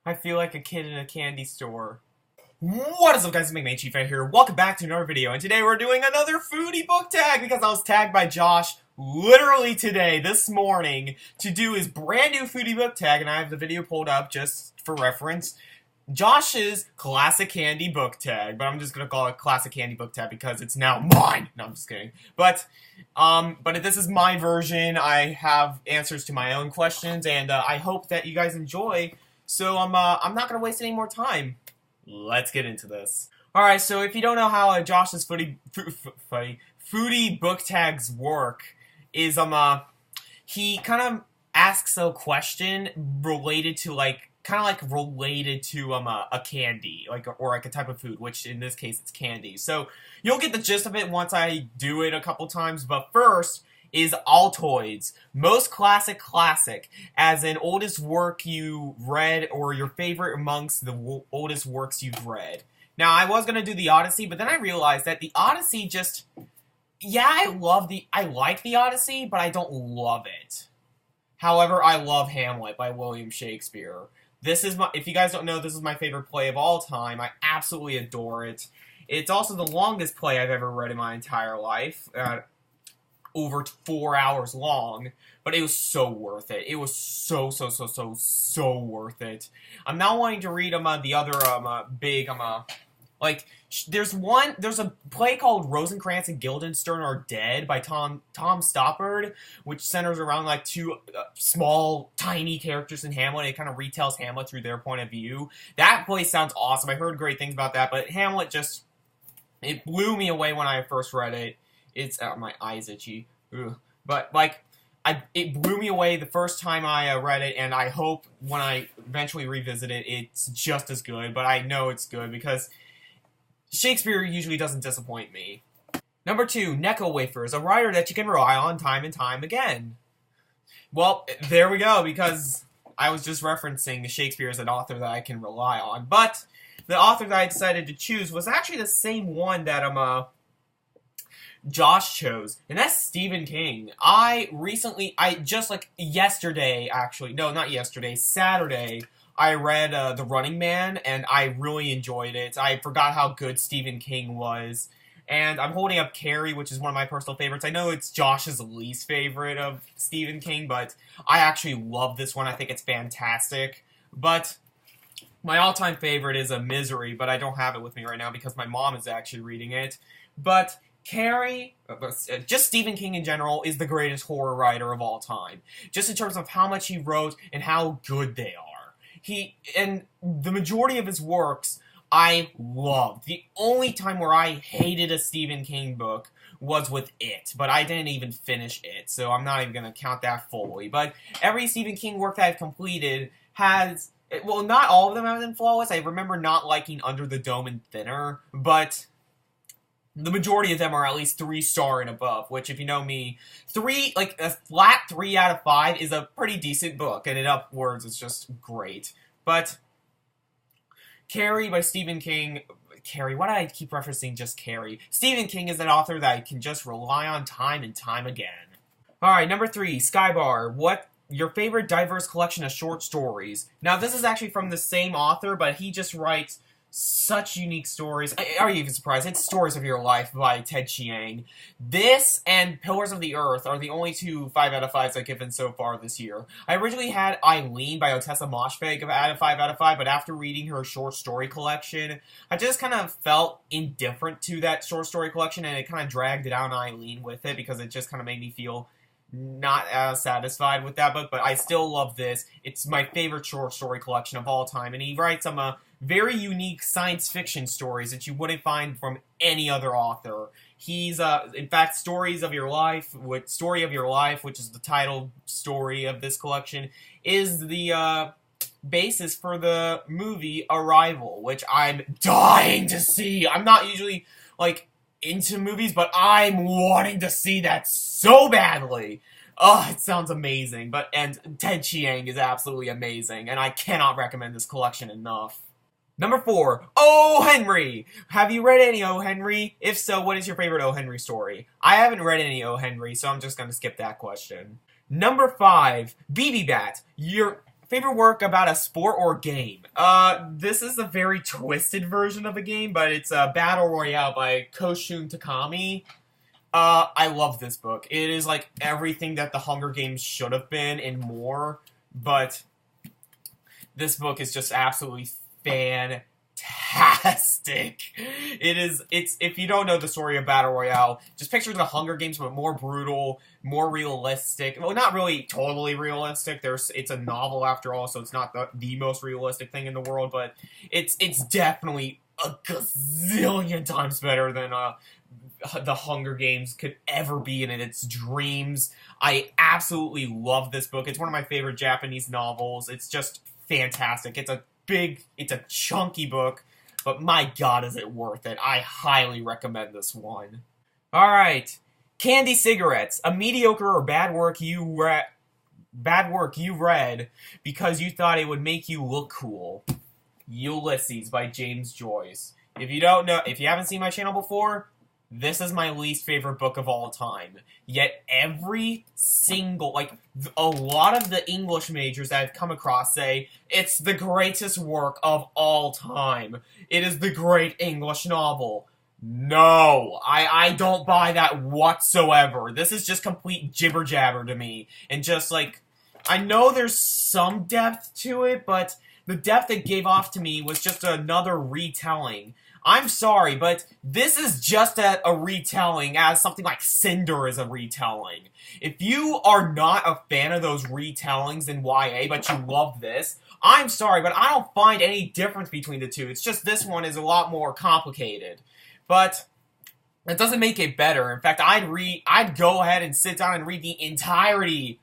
I feel like a kid in a candy store. What is up, guys? It's me, Chief right here. Welcome back to another video, and today we're doing another foodie book tag because I was tagged by Josh literally today, this morning, to do his brand new foodie book tag, and I have the video pulled up just for reference. Josh's classic candy book tag, but I'm just gonna call it classic candy book tag because it's now mine. No, I'm just kidding. But this is my version. I have answers to my own questions, and I hope that you guys enjoy. So I'm not gonna waste any more time. Let's get into this. All right. So if you don't know how Josh's foodie book tags work, is he kind of asks a question related to a candy, or a type of food, which in this case it's candy. So you'll get the gist of it once I do it a couple times. But first is Altoids. Most classic, as in oldest work you read or your favorite amongst the oldest works you've read. Now, I was going to do the Odyssey, but then I realized that the Odyssey just... Yeah, I like the Odyssey, but I don't love it. However, I love Hamlet by William Shakespeare. This is if you guys don't know, this is my favorite play of all time. I absolutely adore it. It's also the longest play I've ever read in my entire life. Over 4 hours long, but it was so worth it. It was so worth it. I'm now wanting to read the other big there's a play called Rosencrantz and Guildenstern Are Dead by Tom Stoppard, which centers around two small tiny characters in Hamlet. It kind of retells Hamlet through their point of view. That play sounds awesome. I heard great things about that, but Hamlet it blew me away when I first read it. It's my eyes itchy. Ugh. But it blew me away the first time I read it, and I hope when I eventually revisit it, it's just as good. But I know it's good because Shakespeare usually doesn't disappoint me. Number 2, Necco Wafers, a writer that you can rely on time and time again. Well, there we go, because I was just referencing Shakespeare as an author that I can rely on. But the author that I decided to choose was actually the same one that Josh chose, and that's Stephen King. Saturday, I read The Running Man, and I really enjoyed it. I forgot how good Stephen King was. And I'm holding up Carrie, which is one of my personal favorites. I know it's Josh's least favorite of Stephen King, but I actually love this one. I think it's fantastic. But my all-time favorite is Misery, but I don't have it with me right now because my mom is actually reading it. But Carrie, just Stephen King in general, is the greatest horror writer of all time. Just in terms of how much he wrote and how good they are. And the majority of his works, I loved. The only time where I hated a Stephen King book was with It, but I didn't even finish It, so I'm not even going to count that fully. But every Stephen King work that I've completed has... Well, not all of them have been flawless. I remember not liking Under the Dome and Thinner, but the majority of them are at least 3-star and above, which, if you know me, a flat 3 out of 5 is a pretty decent book, and it upwards is just great. But Carrie by Stephen King... Carrie, why do I keep referencing just Carrie? Stephen King is an author that I can just rely on time and time again. Alright, number 3, Skybar. What your favorite diverse collection of short stories? Now, this is actually from the same author, but he just writes such unique stories. Are you even surprised? It's Stories of Your Life by Ted Chiang. This and Pillars of the Earth are the only 2 5 out of 5s I've given so far this year. I originally had Eileen by Otessa Moshfegh give 5 out of 5, but after reading her short story collection, I just kind of felt indifferent to that short story collection, and it kind of dragged down Eileen with it because it just kind of made me feel not as satisfied with that book, but I still love this. It's my favorite short story collection of all time, and he writes some very unique science fiction stories that you wouldn't find from any other author. He's, in fact, Story of Your Life, which is the title story of this collection, is the basis for the movie Arrival, which I'm dying to see. I'm not usually, into movies, but I'm wanting to see that so badly. Oh, it sounds amazing. And Ted Chiang is absolutely amazing, and I cannot recommend this collection enough. Number 4, O. Henry! Have you read any O. Henry? If so, what is your favorite O. Henry story? I haven't read any O. Henry, so I'm just going to skip that question. Number 5, BB Bat. Your Favorite work about a sport or game? This is a very twisted version of a game, but it's a Battle Royale by Koshun Takami. I love this book. It is like everything that the Hunger Games should have been and more, but this book is just absolutely fantastic. It's if you don't know the story of Battle Royale, just picture the Hunger Games but more brutal, more realistic. Well, not really totally realistic. It's a novel after all, so it's not the most realistic thing in the world, but it's definitely a gazillion times better than the Hunger Games could ever be in its dreams. I absolutely love this book. It's one of my favorite Japanese novels. It's just fantastic. It's a chunky book, but my god is it worth it. I highly recommend this one. Alright. Candy Cigarettes. A mediocre or bad work you read because you thought it would make you look cool. Ulysses by James Joyce. If you haven't seen my channel before, this is my least favorite book of all time. Yet every single, a lot of the English majors that I've come across say, it's the greatest work of all time. It is the great English novel. No, I don't buy that whatsoever. This is just complete jibber-jabber to me. And just, I know there's some depth to it, but the depth it gave off to me was just another retelling. I'm sorry, but this is just a retelling as something like Cinder is a retelling. If you are not a fan of those retellings in YA, but you love this, I'm sorry, but I don't find any difference between the two. It's just this one is a lot more complicated. But it doesn't make it better. In fact, I'd go ahead and sit down and read the entirety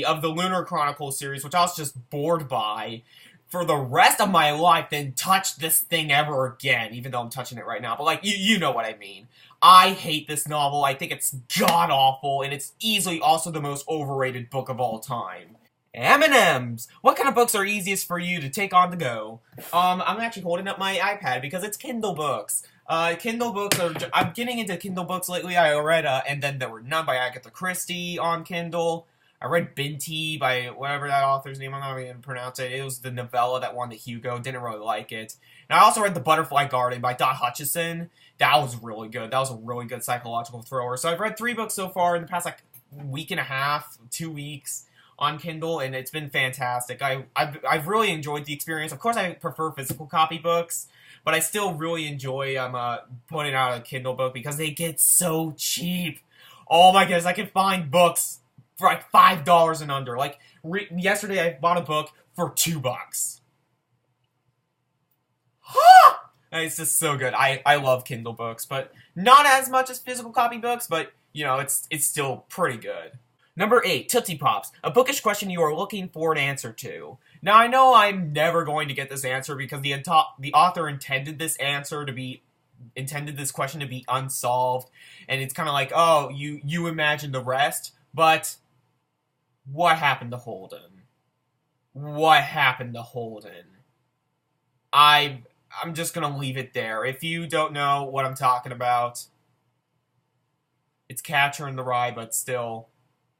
of the Lunar Chronicles series, which I was just bored by, for the rest of my life than touch this thing ever again, even though I'm touching it right now. But, you know what I mean. I hate this novel. I think it's god-awful, and it's easily also the most overrated book of all time. M&M's! What kind of books are easiest for you to take on the go? I'm actually holding up my iPad because it's Kindle books. Kindle books I'm getting into Kindle books lately. I read, And Then There Were None by Agatha Christie on Kindle. I read Binti by whatever that author's name, I'm not even going to pronounce it. It was the novella that won the Hugo. Didn't really like it. And I also read The Butterfly Garden by Dot Hutchison. That was really good. That was a really good psychological thriller. So I've read 3 books so far in the past, week and a half, 2 weeks on Kindle, and it's been fantastic. I've really enjoyed the experience. Of course, I prefer physical copy books, but I still really enjoy putting out a Kindle book because they get so cheap. Oh my goodness, I can find books for $5 and under. Yesterday I bought a book for $2. It's just so good. I love Kindle books, but not as much as physical copy books, but, it's still pretty good. Number 8, Tootsie Pops, a bookish question you are looking for an answer to. Now, I know I'm never going to get this answer because the author intended this question to be unsolved, and it's kind of like, oh, you imagine the rest, but what happened to Holden? What happened to Holden? I'm just gonna leave it there. If you don't know what I'm talking about, it's Catcher in the Rye, but still,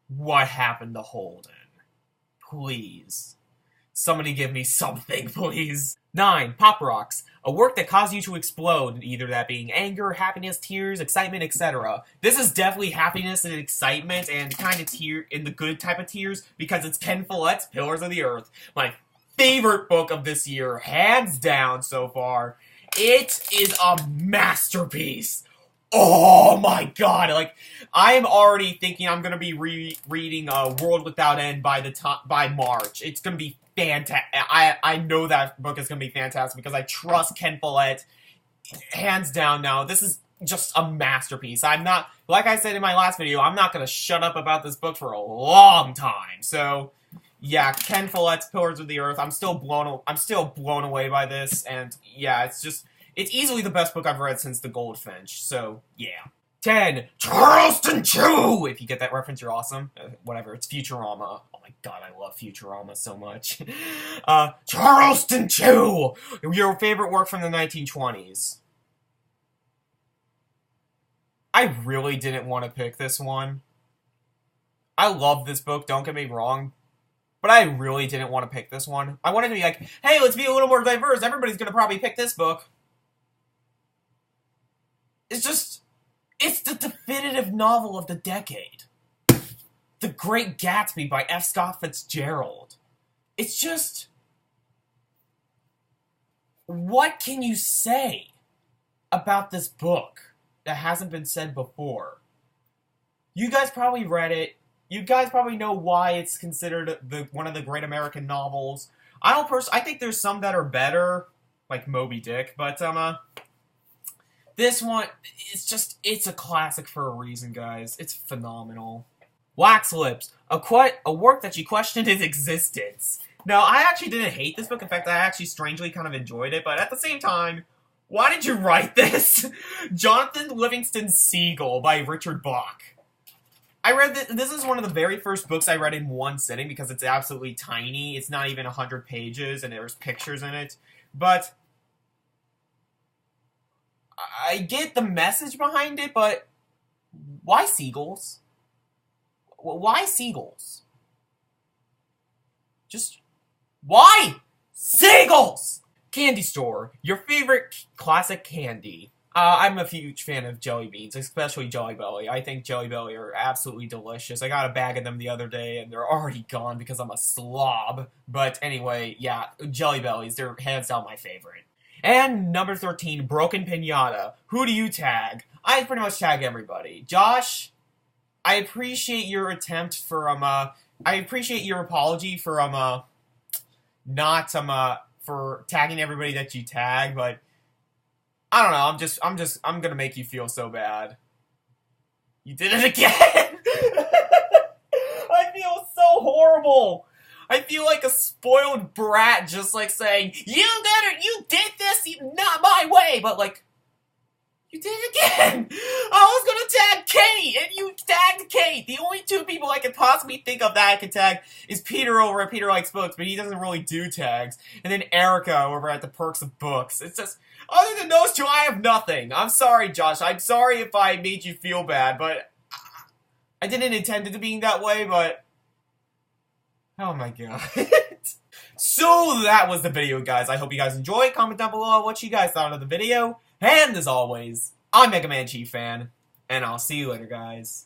what happened to Holden? Please. Somebody give me something, please. 9. Pop Rocks. A work that caused you to explode, either that being anger, happiness, tears, excitement, etc. This is definitely happiness and excitement and kind of in the good type of tears because it's Ken Follett's Pillars of the Earth. My favorite book of this year, hands down so far. It is a masterpiece. Oh my god! I am already thinking I'm gonna be reading World Without End by March. It's gonna be fantastic. I know that book is gonna be fantastic because I trust Ken Follett hands down. Now this is just a masterpiece. I'm not, like I said in my last video, I'm not gonna shut up about this book for a long time. So yeah, Ken Follett's Pillars of the Earth. I'm still blown away by this, and yeah, it's easily the best book I've read since The Goldfinch, so, yeah. 10. Charleston Chew! If you get that reference, you're awesome. Whatever, it's Futurama. Oh my god, I love Futurama so much. Charleston Chew! Your favorite work from the 1920s. I really didn't want to pick this one. I love this book, don't get me wrong. But I really didn't want to pick this one. I wanted to be like, hey, let's be a little more diverse. Everybody's going to probably pick this book. It's the definitive novel of the decade. The Great Gatsby by F. Scott Fitzgerald. It's just... What can you say about this book that hasn't been said before? You guys probably read it. You guys probably know why it's considered one of the great American novels. I think there's some that are better, like Moby Dick, but this one, it's a classic for a reason, guys. It's phenomenal. Wax Lips, a work that you questioned its existence. Now, I actually didn't hate this book. In fact, I actually strangely kind of enjoyed it, but at the same time, why did you write this? Jonathan Livingston's Seagull by Richard Bach. I read this is one of the very first books I read in one sitting because it's absolutely tiny. It's not even 100 pages, and there's pictures in it. But I get the message behind it, but why seagulls? Why seagulls? Just, why seagulls? Candy store, your favorite classic candy. I'm a huge fan of jelly beans, especially Jelly Belly. I think Jelly Belly are absolutely delicious. I got a bag of them the other day, and they're already gone because I'm a slob. But anyway, yeah, Jelly Bellies, they're hands down my favorite. And number 13, Broken Pinata. Who do you tag? I pretty much tag everybody. Josh, I appreciate your attempt for, I appreciate your apology for, for tagging everybody that you tag, but I don't know, I'm gonna make you feel so bad. You did it again! I feel so horrible! I feel like a spoiled brat just like saying, you did this not my way, but like, you did it again! I was gonna tag Kate, and you tagged Kate! The only two people I could possibly think of that I could tag is Peter over at Peter Likes Books, but he doesn't really do tags, and then Erica over at The Perks of Books. It's just, other than those two, I have nothing. I'm sorry, Josh. I'm sorry if I made you feel bad, but I didn't intend it to be that way, but oh my god. So that was the video, guys. I hope you guys enjoyed. Comment down below what you guys thought of the video. And as always, I'm Mega Man Chief Fan, and I'll see you later, guys.